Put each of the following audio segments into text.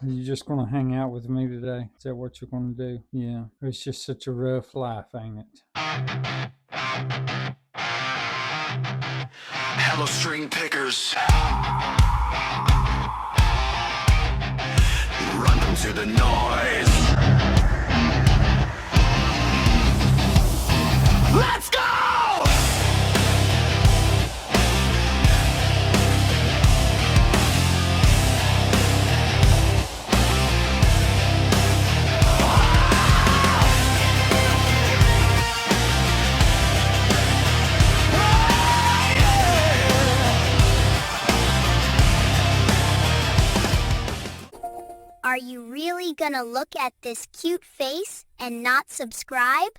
Are you just going to hang out with me today? Is that what you're going to do? Yeah. It's just such a rough life, ain't it? Hello, string pickers. Run to the noise. Let's go! Are you really gonna look at this cute face and not subscribe?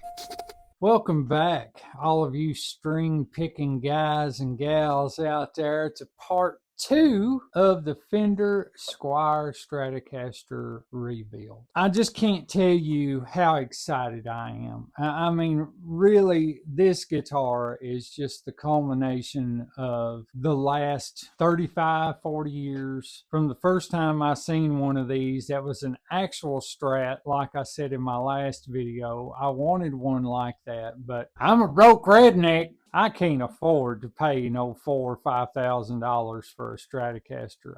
Welcome back, all of you string picking guys and gals out there, to part 2 of the Fender Squire Stratocaster rebuild. I just can't tell you how excited I am. I mean, really, this guitar is just the culmination of the last 35, 40 years. From the first time I seen one of these, that was an actual Strat, like I said in my last video. I wanted one like that, but I'm a broke redneck. I can't afford to pay no $4,000 or $5,000 for a Stratocaster.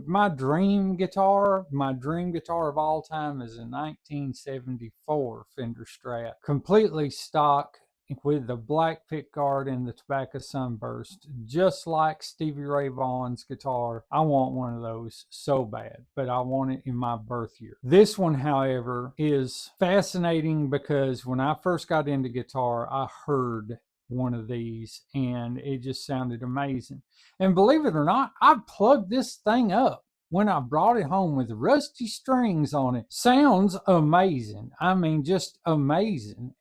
My dream guitar of all time is a 1974 Fender Strat, completely stock with the black pickguard and the tobacco sunburst, just like Stevie Ray Vaughan's guitar. I want one of those so bad, but I want it in my birth year. This one, however, is fascinating because when I first got into guitar, I heard one of these and it just sounded amazing. And believe it or not, I plugged this thing up when I brought it home with rusty strings on it. Sounds amazing. I mean, just amazing.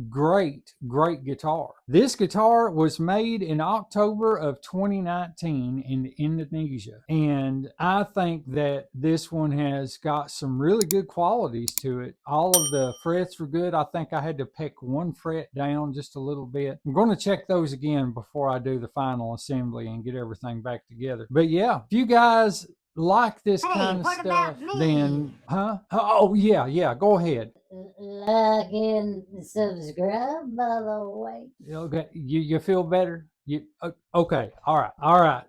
Great guitar. This guitar was made in October of 2019 in Indonesia. And I think that this one has got some really good qualities to it. All of the frets were good. I think I had to pick one fret down just a little bit. I'm going to check those again before I do the final assembly and get everything back together. But yeah, if you guys like this kind of stuff, then oh yeah, go ahead. Like and subscribe, by the way. Okay, you feel better? Okay, all right.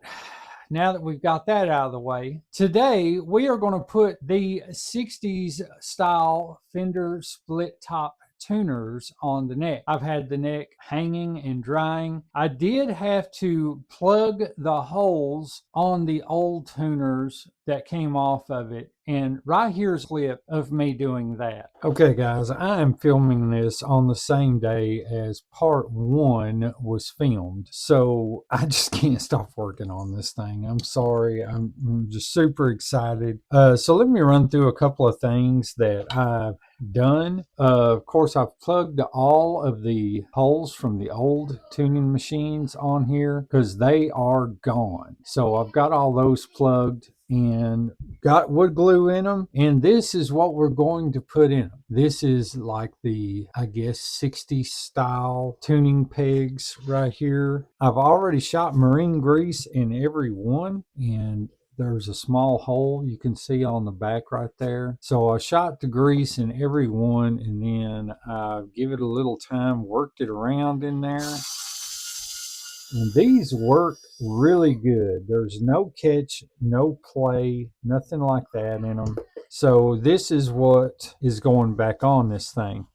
Now that we've got that out of the way, today we are going to put the 60s style Fender split top tuners on the neck. I've had the neck hanging and drying. I did have to plug the holes on the old tuners that came off of it, and right here's a clip of me doing that. Okay guys, I am filming this on the same day as part 1 was filmed, so I just can't stop working on this thing. I'm sorry. I'm just super excited. So let me run through a couple of things that I've done. Of course, I've plugged all of the holes from the old tuning machines on here because they are gone. So I've got all those plugged and got wood glue in them, and this is what we're going to put in them. This is like the, I guess, 60s style tuning pegs right here. I've already shot marine grease in every one, and there's a small hole you can see on the back right there. So I shot the grease in every one, and then I give it a little time, worked it around in there. And these work really good. There's no catch, no play, nothing like that in them. So this is what is going back on this thing.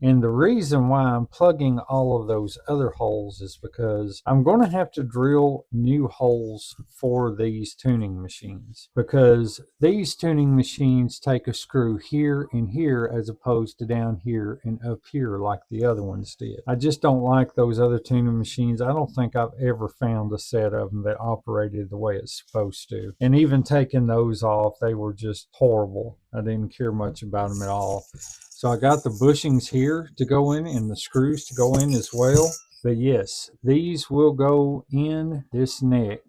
And the reason why I'm plugging all of those other holes is because I'm going to have to drill new holes for these tuning machines, because these tuning machines take a screw here and here as opposed to down here and up here like the other ones did. I just don't like those other tuning machines. I don't think I've ever found a set of them that operated the way it's supposed to. And even taking those off, they were just horrible. I didn't care much about them at all. So I got the bushings here to go in and the screws to go in as well. But yes, these will go in this neck.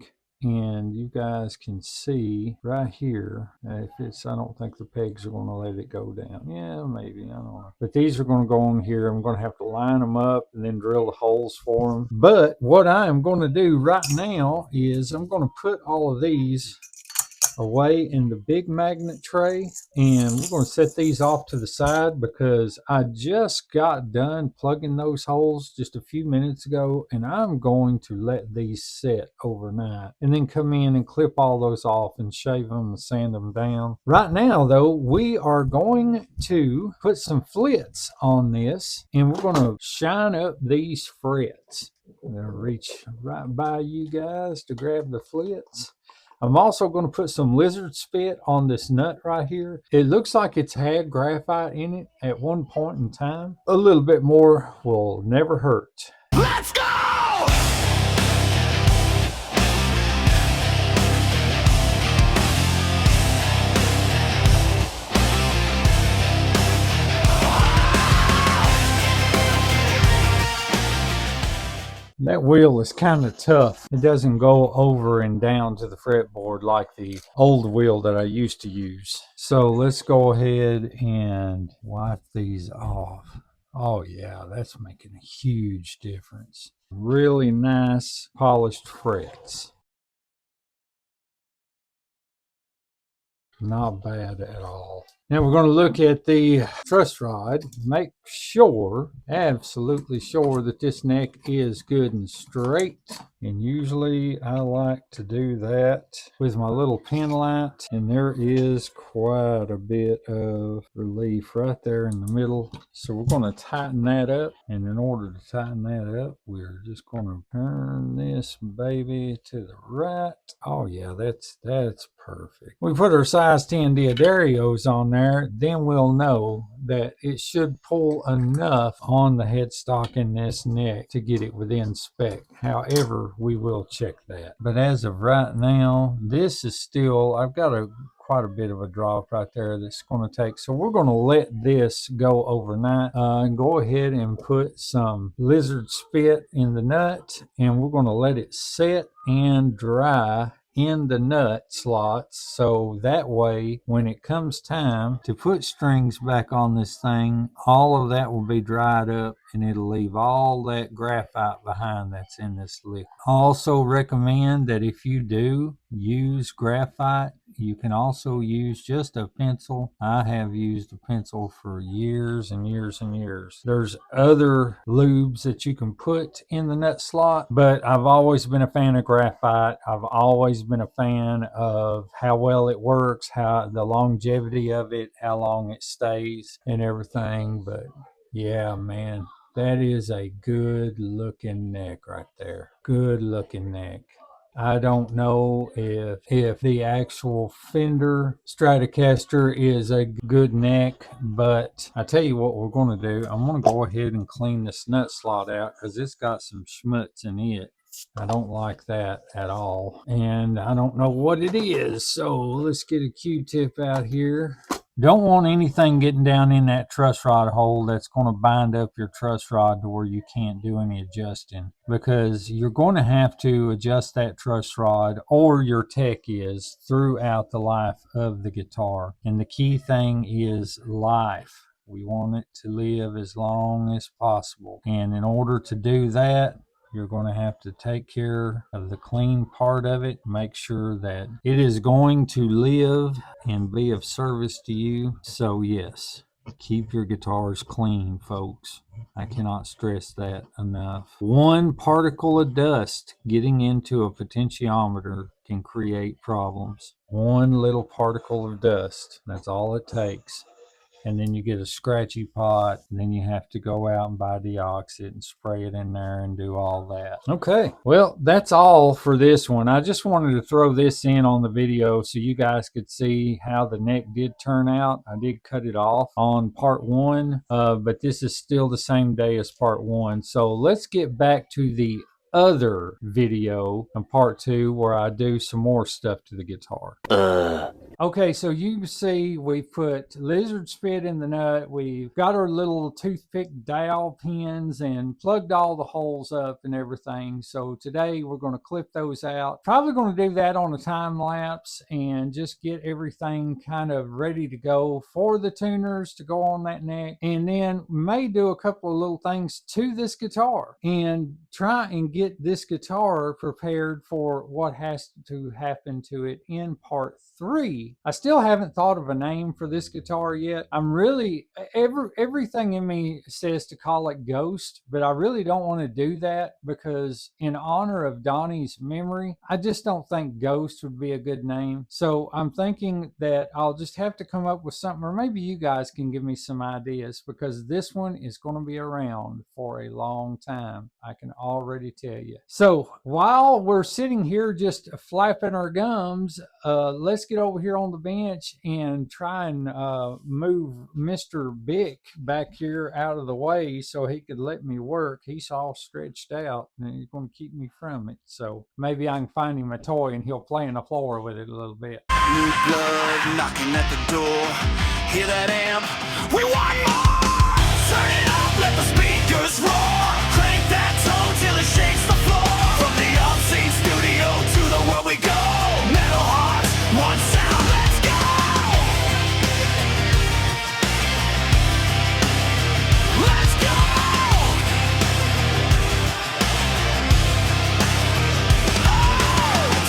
And you guys can see right here, if it's, I don't think the pegs are going to let it go down. Yeah, maybe, I don't know. But these are going to go on here. I'm going to have to line them up and then drill the holes for them. But what I am going to do right now is I'm going to put all of these away in the big magnet tray, and we're going to set these off to the side because I just got done plugging those holes just a few minutes ago, and I'm going to let these set overnight and then come in and clip all those off and shave them and sand them down. Right now though, we are going to put some flits on this, and we're going to shine up these frets. I'm going to reach right by you guys to grab the flits. I'm also going to put some lizard spit on this nut right here. It looks like it's had graphite in it at one point in time. A little bit more will never hurt. Let's go! That wheel is kind of tough. It doesn't go over and down to the fretboard like the old wheel that I used to use. So let's go ahead and wipe these off. Oh yeah, that's making a huge difference. Really nice polished frets. Not bad at all. Now we're going to look at the truss rod. Make sure, absolutely sure, that this neck is good and straight. And usually I like to do that with my little pen light. And there is quite a bit of relief right there in the middle. So we're going to tighten that up. And in order to tighten that up, we're just going to turn this baby to the right. Oh yeah, that's perfect. We put our size 10 D'Addarios on there, then we'll know that it should pull enough on the headstock in this neck to get it within spec. However, we will check that. But as of right now, this is still, I've got quite a bit of a drop right there that's going to take. So we're going to let this go overnight and go ahead and put some lizard spit in the nut, and we're going to let it set and dry in the nut slots, so that way when it comes time to put strings back on this thing, all of that will be dried up and it'll leave all that graphite behind that's in this liquid. I also recommend that if you do use graphite, you can also use just a pencil. I have used a pencil for years and years and years. There's other lubes that you can put in the nut slot, but I've always been a fan of graphite. I've always been a fan of how well it works, how the longevity of it, how long it stays and everything. But yeah, man, that is a good looking neck right there. Good looking neck. I don't know if the actual Fender Stratocaster is a good neck, but I tell you what we're going to do. I'm going to go ahead and clean this nut slot out because it's got some schmutz in it. I don't like that at all, and I don't know what it is. So let's get a Q-tip out here. Don't want anything getting down in that truss rod hole that's going to bind up your truss rod to where you can't do any adjusting, because you're going to have to adjust that truss rod, or your tech is, throughout the life of the guitar. And the key thing is life. We want it to live as long as possible. And in order to do that, you're going to have to take care of the clean part of it. Make sure that it is going to live and be of service to you. So yes, keep your guitars clean, folks. I cannot stress that enough. One particle of dust getting into a potentiometer can create problems. One little particle of dust. That's all it takes. And then you get a scratchy pot, and then you have to go out and buy deoxit and spray it in there and do all that. Okay, well, that's all for this one. I just wanted to throw this in on the video so you guys could see how the neck did turn out. I did cut it off on part one, but this is still the same day as part one. So let's get back to the other video in part two where I do some more stuff to the guitar. Okay, so you can see we put lizard spit in the nut. We've got our little toothpick dowel pins and plugged all the holes up and everything. So today we're going to clip those out. Probably going to do that on a time lapse and just get everything kind of ready to go for the tuners to go on that neck. And then may do a couple of little things to this guitar and try and get this guitar prepared for what has to happen to it in part 3. I still haven't thought of a name for this guitar yet. I'm really, everything in me says to call it Ghost, but I really don't want to do that because in honor of Donnie's memory, I just don't think Ghost would be a good name. So I'm thinking that I'll just have to come up with something, or maybe you guys can give me some ideas, because this one is going to be around for a long time. I can already tell you. So while we're sitting here just flapping our gums, let's get over here on the bench and try and move Mr. Bick back here out of the way so he could let me work. He's all stretched out and he's going to keep me from it. So maybe I can find him a toy and he'll play on the floor with it a little bit. New blood knocking at the door. Hear that amp? We want more! Turn it up, let the speakers roar. Crank that tone till it shakes the floor. From the obscene studio to the world we go. Metal hearts, one sound, let's go! Let's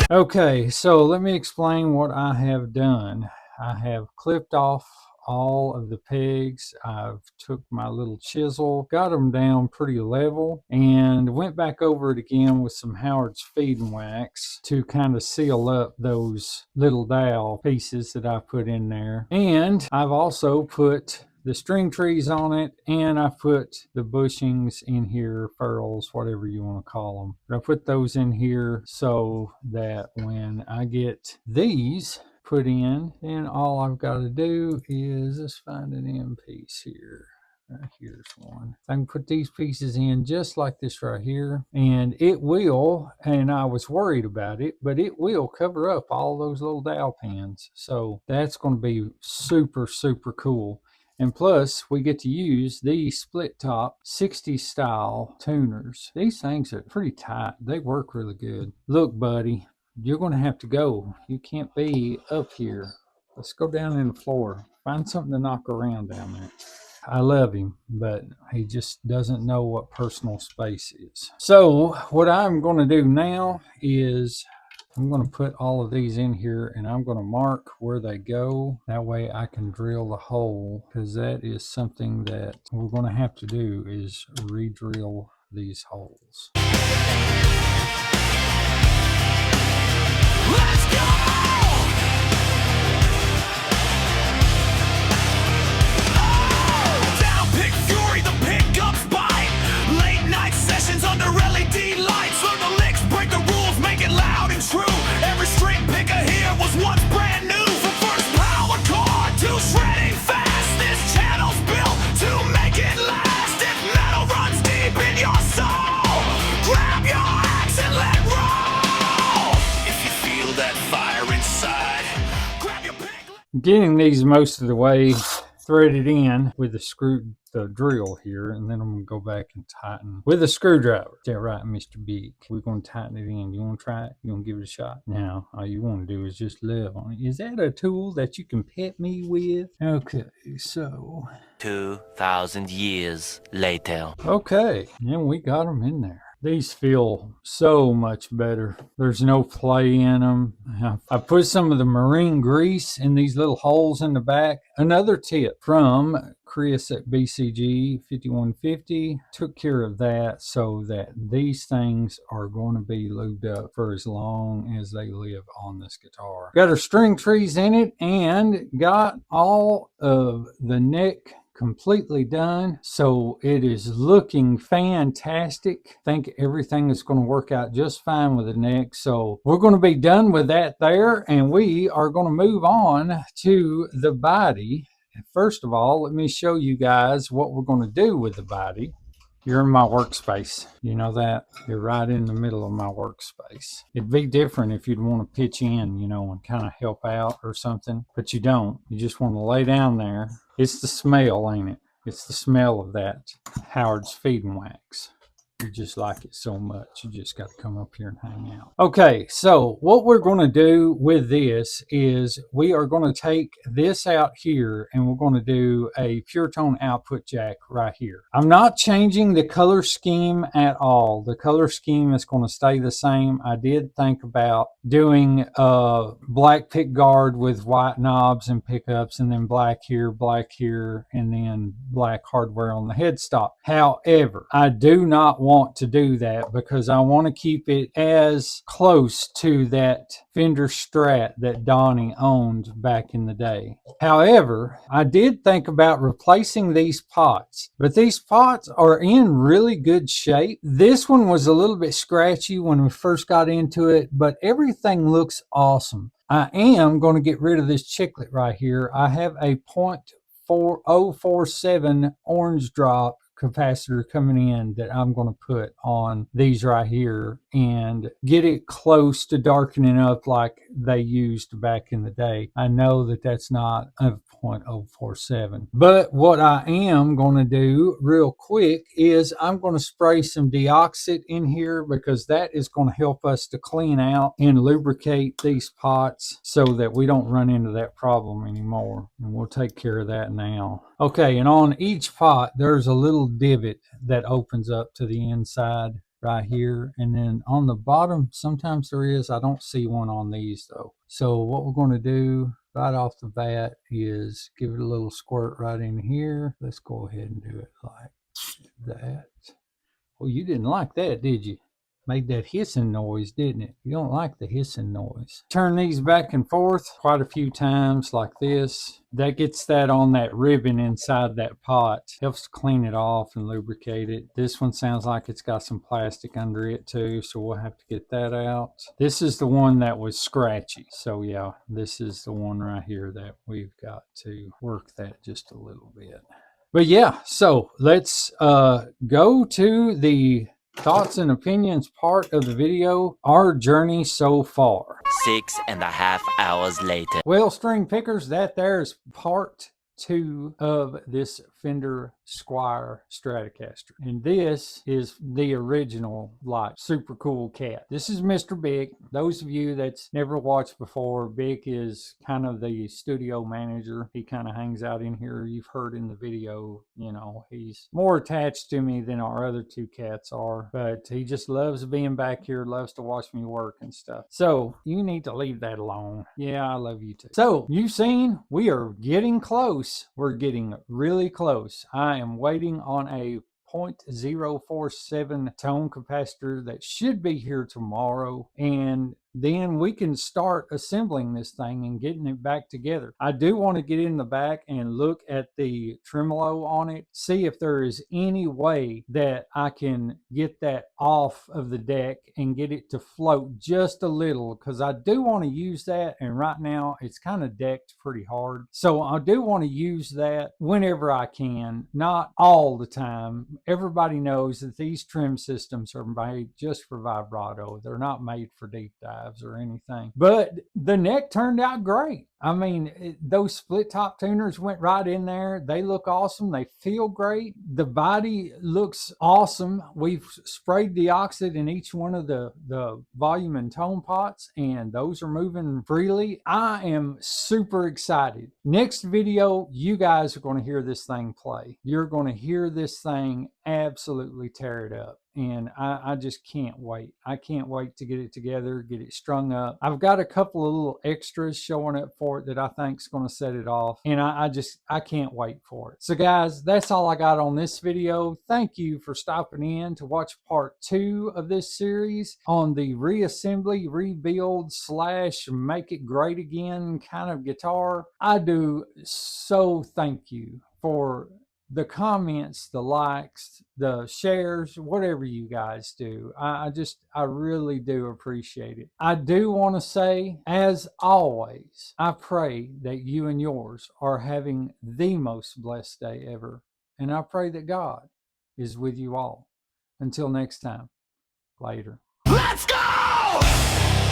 go! Okay, so let me explain what I have done. I have clipped off all of the pegs. I've took my little chisel, got them down pretty level, and went back over it again with some Howard's feeding wax to kind of seal up those little dowel pieces that I put in there. And I've also put the string trees on it, and I put the bushings in here, furls, whatever you want to call them. But I put those in here so that when I get these put in, then all I've got to do is just find an end piece here. Here's one. I can put these pieces in just like this right here, and it will, and I was worried about it, but it will cover up all those little dowel pins. So that's going to be super, super cool. And plus, we get to use these split top 60s style tuners. These things are pretty tight. They work really good. Look, buddy, you're going to have to go. You can't be up here. Let's go down in the floor. Find something to knock around down there. I love him, but he just doesn't know what personal space is. So what I'm going to do now is I'm going to put all of these in here, and I'm going to mark where they go. That way I can drill the hole, because that is something that we're going to have to do, is re-drill these holes. Let's go! Down pick fury, the pickups bite. Late night sessions under LED lights. Learn the licks, break the rules, make it loud and true. Every string picker here was once brand new. From first power chord to shredding fast, this channel's built to make it last. If metal runs deep in your soul, grab your axe and let roll. If you feel that fire inside, grab your pick. Getting these most of the way threaded in with the drill here, and then I'm going to go back and tighten with a screwdriver. Is that right, Mr. Big? We're going to tighten it in. You want to try it? You want to give it a shot? Now, all you want to do is just love on it. Is that a tool that you can pet me with? Okay, so 2,000 years later. okay, and we got them in there. These feel so much better. There's no play in them. I put some of the marine grease in these little holes in the back. Another tip from Chris at BCG 5150 took care of that so that these things are going to be lubed up for as long as they live on this guitar. Got our string trees in it and got all of the neck completely done, so it is looking fantastic. I think everything is going to work out just fine with the neck, so we're going to be done with that there, and we are going to move on to the body. First of all, let me show you guys what we're going to do with the body. You're in my workspace. You know that? You're right in the middle of my workspace. It'd be different if you'd want to pitch in, you know, and kind of help out or something, but you don't. You just want to lay down there. It's the smell, ain't it? It's the smell of that Howard's feeding wax. You just like it so much, you just got to come up here and hang out. Okay, so what we're going to do with this is we are going to take this out here and we're going to do a pure tone output jack right here. I'm not changing the color scheme at all. The color scheme is going to stay the same. I did think about doing a black pick guard with white knobs and pickups, and then black here, and then black hardware on the headstock. However, I do not want to do that because I want to keep it as close to that Fender Strat that Donnie owned back in the day. However, I did think about replacing these pots, but these pots are in really good shape. This one was a little bit scratchy when we first got into it, but everything looks awesome. I am going to get rid of this chiclet right here. I have a 0.4047 orange drop capacitor coming in that I'm going to put on these right here and get it close to darkening up like they used back in the day. I know that that's not a 0.047, but what I am going to do real quick is I'm going to spray some deoxit in here because that is going to help us to clean out and lubricate these pots so that we don't run into that problem anymore, and we'll take care of that now. Okay, and on each pot there's a little divot that opens up to the inside right here, and then on the bottom sometimes there is. I don't see one on these though. So what we're going to do right off the bat is give it a little squirt right in here. Let's go ahead and do it like that. Well, you didn't like that, did you? Made that hissing noise, didn't it? You don't like the hissing noise. Turn these back and forth quite a few times like this. That gets that on that ribbon inside that pot. Helps clean it off and lubricate it. This one sounds like it's got some plastic under it too, so we'll have to get that out. This is the one that was scratchy. So yeah, this is the one right here that we've got to work that just a little bit. But yeah, so let's go to the thoughts and opinions part of the video, our journey so far. 6.5 hours later. Well, string pickers, that there's part 2 of this Fender Squire Stratocaster, and this is the original, like, super cool cat. This is Mr. Bick. Those of you that's never watched before, Bick is kind of the studio manager. He kind of hangs out in here. You've heard in the video, you know, he's more attached to me than our other 2 cats are, but he just loves being back here, loves to watch me work and stuff. So you need to leave that alone. Yeah, I love you too. So you've seen, we are getting close. We're getting really close. I am waiting on a 0.047 tone capacitor that should be here tomorrow, and then we can start assembling this thing and getting it back together. I do want to get in the back and look at the tremolo on it, see if there is any way that I can get that off of the deck and get it to float just a little, because I do want to use that, and right now it's kind of decked pretty hard. So I do want to use that whenever I can, not all the time. Everybody knows that these trim systems are made just for vibrato. They're not made for deep dives or anything. But the neck turned out great. I mean, those split top tuners went right in there. They look awesome. They feel great. The body looks awesome. We've sprayed deoxit in each one of the volume and tone pots, and those are moving freely. I am super excited. Next video, you guys are going to hear this thing play. You're going to hear this thing absolutely tear it up. And I just can't wait. I can't wait to get it together, get it strung up. I've got a couple of little extras showing up for it that I think is going to set it off. And I can't wait for it. So guys, that's all I got on this video. Thank you for stopping in to watch part 2 of this series on the reassembly, rebuild / make it great again kind of guitar. I do so thank you for the comments, the likes, the shares, whatever you guys do. I really do appreciate it. I do want to say, as always, I pray that you and yours are having the most blessed day ever. And I pray that God is with you all. Until next time, later. Let's go!